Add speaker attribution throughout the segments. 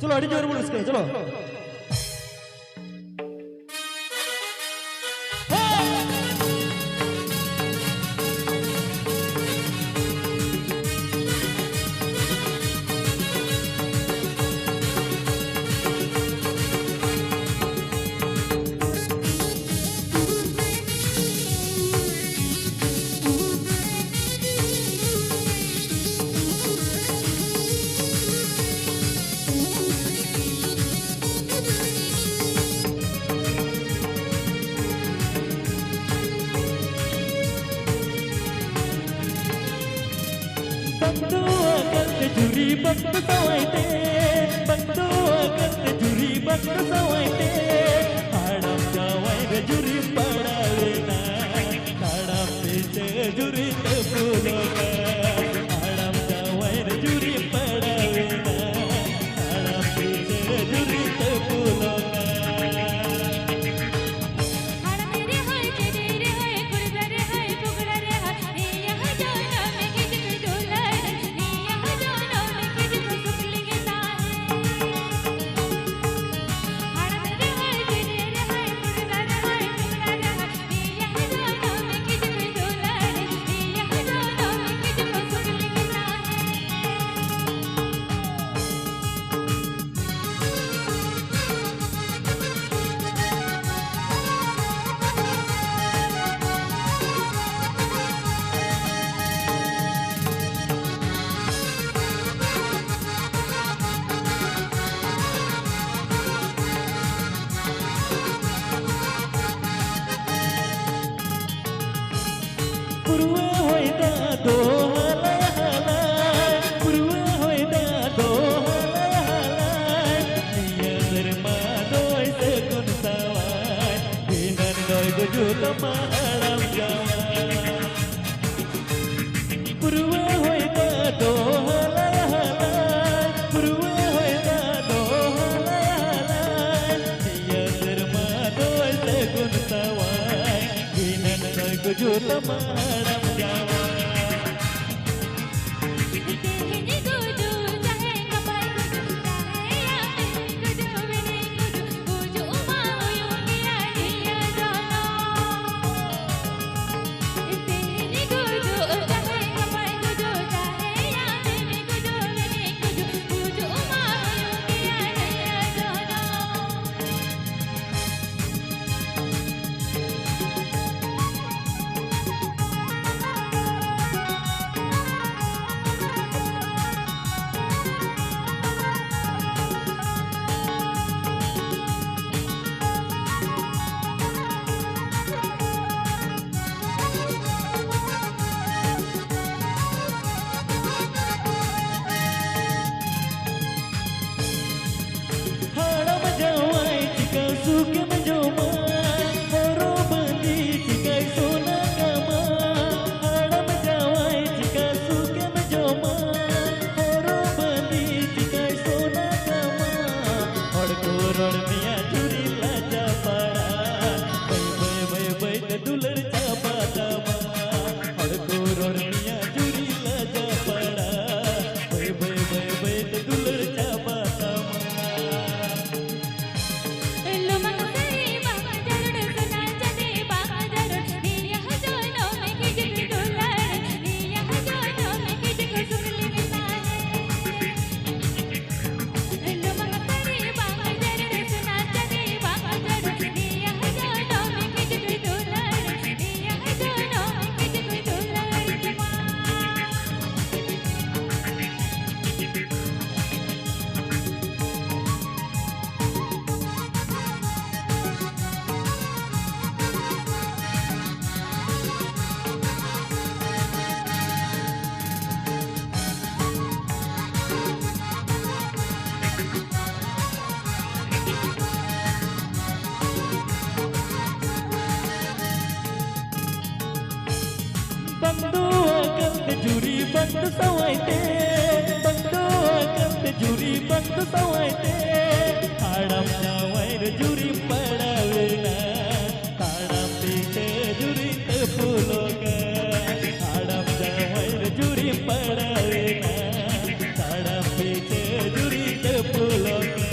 Speaker 1: चलो अड़ी जोर बोल इसके चलो Bantu akan juri bantu sawai te, bantu akan juri bantu sawai te. Hadam jawai re juri padalena, hadam pete juri tepuloga. Hadam jawai re juri padalena, hadam pete juri tepuloga. Purwa hoida do halay halay, purwa hoida do halay halay. Niya derma doi segun sawai, binan doi gujul maharam jawai. Purwa hoida do halay halay, purwa hoida do halay halay. Niya derma doi segun sawai, binan doi gujul maharam jawai. Suke menjomai, moro beli jika sona kama. Hadam jawai jika suke menjomai, moro beli jika sona kama. Hod korod miya juri laja pada, bay te dular chapa tama. Hod korod miya juri laja pada, bay te dular chapa tama. Bantu akan juri bantu sawai te, bantu akan juri bantu sawai te. Hadam jawai re juri padalena, hadam pete juri tepuloga. Hadam jawai re juri padalena, hadam pete juri tepuloga.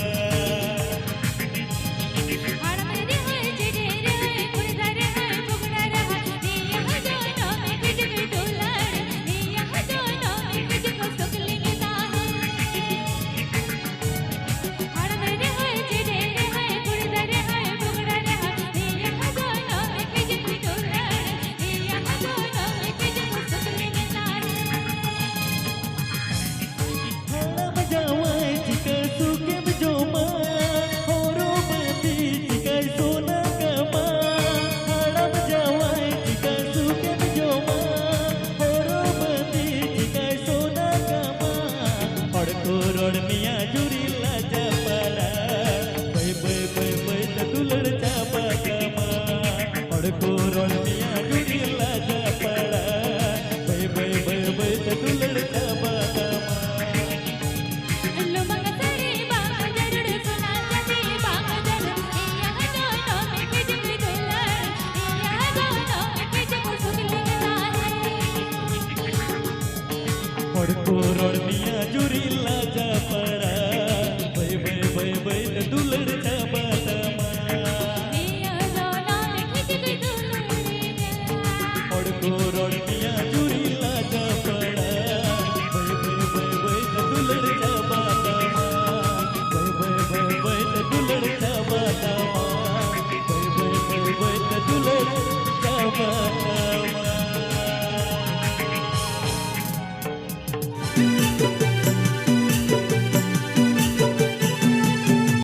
Speaker 1: ग